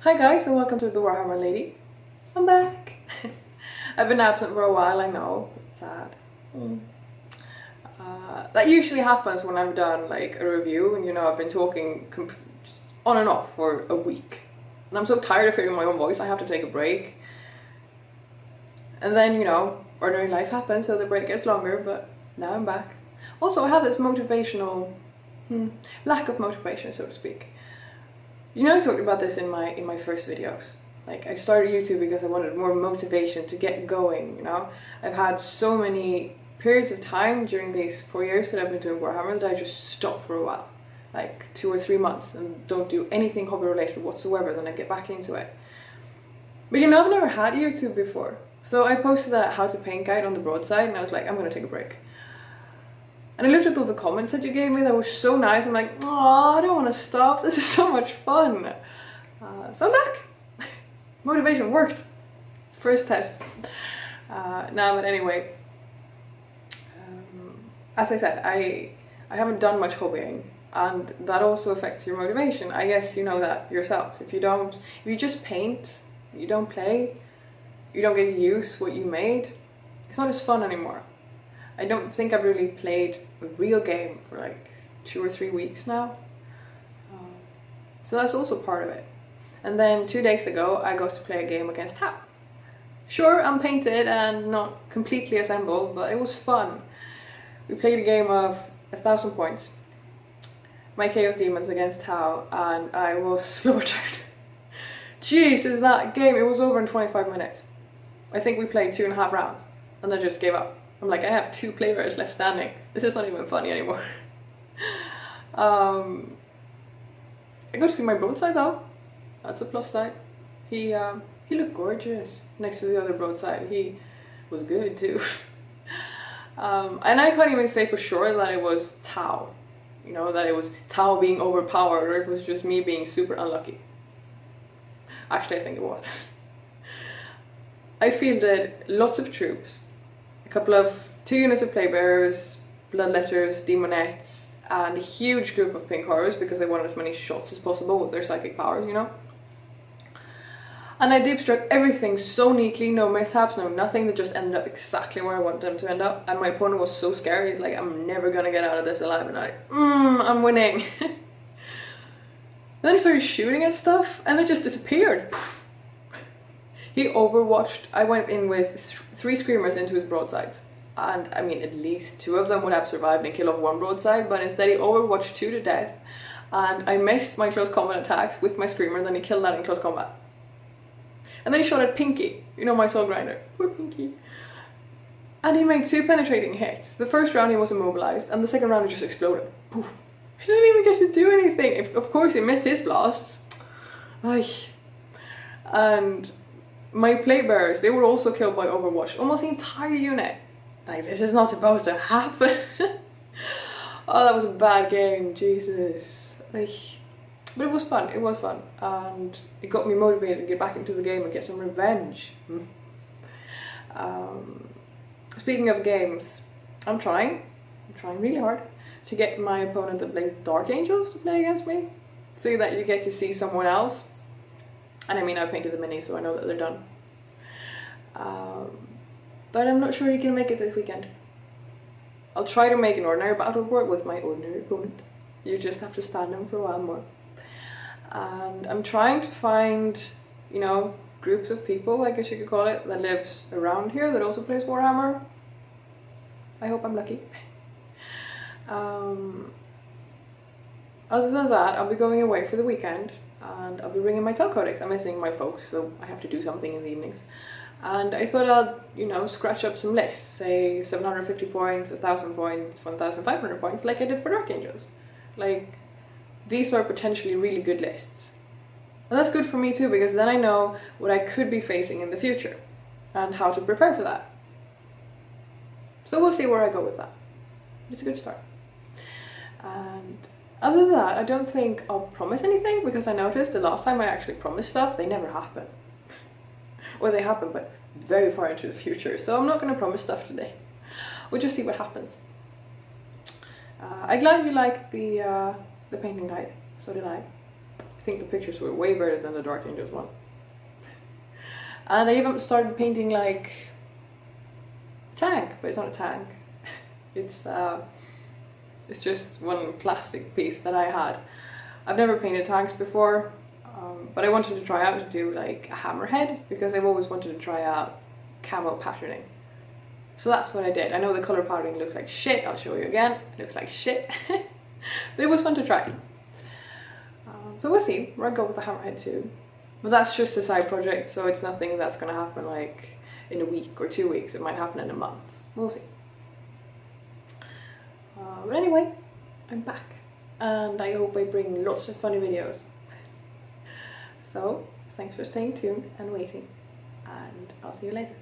Hi guys and welcome to the Warhammer Lady. I'm back. I've been absent for a while, I know, it's sad. That usually happens when I've done like a review and I've been talking just on and off for a week. And I'm so tired of hearing my own voice, I have to take a break. And then, ordinary life happens, so the break gets longer, but now I'm back. Also, I had this motivational, lack of motivation, so to speak. I talked about this in my first videos. Like, I started YouTube because I wanted more motivation to get going, I've had so many periods of time during these 4 years that I've been doing Warhammer that I just stopped for a while. Like 2 or 3 months and don't do anything hobby related whatsoever, then I get back into it. But I've never had YouTube before. So I posted that how to paint guide on the broadside and I was like, I'm gonna take a break. And I looked at all the comments that you gave me that were so nice. I'm like, oh, I don't want to stop. This is so much fun. So I'm back. Motivation worked. First test. But anyway, as I said, I haven't done much hobbying, and that also affects your motivation. I guess you know that yourselves. If you just paint, you don't play, you don't get to use what you made, it's not as fun anymore. I don't think I've really played a real game for like 2 or 3 weeks now. So that's also part of it. And then 2 days ago I got to play a game against Tao. Sure, I'm painted and not completely assembled, but it was fun. We played a game of 1,000 points. My Chaos Demons against Tao, and I was slaughtered. Jesus, that game, it was over in 25 minutes. I think we played 2.5 rounds, and I just gave up. I'm like, I have 2 players left standing. This is not even funny anymore. I got to see my broadside though. That's a plus side. He looked gorgeous next to the other broadside. He was good too. And I can't even say for sure that it was Tao. That it was Tao being overpowered or it was just me being super unlucky. Actually, I think it was. I fielded lots of troops. 2 units of playbearers, bloodletters, demonettes, and a huge group of pink horrors because they wanted as many shots as possible with their psychic powers, And I deep struck everything so neatly, no mishaps, no nothing, that just ended up exactly where I wanted them to end up. And my opponent was so scared, he's like, I'm never gonna get out of this alive, and I'm winning. Then he started shooting at stuff, and it just disappeared. He overwatched. I went in with 3 screamers into his broadsides. And I mean, at least 2 of them would have survived and killed off 1 broadside, but instead he overwatched 2 to death. And I missed my close combat attacks with my screamer, and then he killed that in close combat. And then he shot at Pinky, my soul grinder. Poor Pinky. And he made 2 penetrating hits. The first round he was immobilized, and the second round he just exploded. Poof. He didn't even get to do anything. Of course he missed his blasts. Ay. And my playbearers, they were also killed by Overwatch. Almost the entire unit. Like, this is not supposed to happen. Oh, that was a bad game, Jesus. Ay. But it was fun, and it got me motivated to get back into the game and get some revenge. Speaking of games, I'm trying really hard to get my opponent that plays Dark Angels to play against me, so that you get to see someone else. And I mean, I painted the minis, so I know that they're done. But I'm not sure you can make it this weekend. I'll try to make an ordinary battle report with my ordinary opponent. You just have to stand him for a while more. And I'm trying to find, groups of people, I guess you could call it, that lives around here that also plays Warhammer. I hope I'm lucky. Other than that, I'll be going away for the weekend and I'll be bringing my Tel Codex. I'm missing my folks, so I have to do something in the evenings. And I thought I'd, scratch up some lists, say 750 points, 1,000 points, 1,500 points, like I did for Dark Angels. Like, these are potentially really good lists. And that's good for me too, because then I know what I could be facing in the future and how to prepare for that. So we'll see where I go with that. It's a good start. And other than that, I don't think I'll promise anything, because I noticed the last time I actually promised stuff, they never happen. Or they happen, but very far into the future. So I'm not going to promise stuff today. We'll just see what happens. I'm glad you liked the painting guide. So did I. think the pictures were way better than the Dark Angels one. And I even started painting like a tank, but it's not a tank. It's just one plastic piece that I had. I've never painted tanks before, but I wanted to try out to do like a hammerhead because I've always wanted to try out camo patterning. So that's what I did. I know the colour patterning looks like shit, I'll show you again. It looks like shit, but it was fun to try. So we'll see where I go with the hammerhead too. But that's just a side project, so it's nothing that's going to happen like in a week or 2 weeks. It might happen in a month. We'll see. But anyway, I'm back, and I hope I bring lots of funny videos. So, thanks for staying tuned and waiting, and I'll see you later.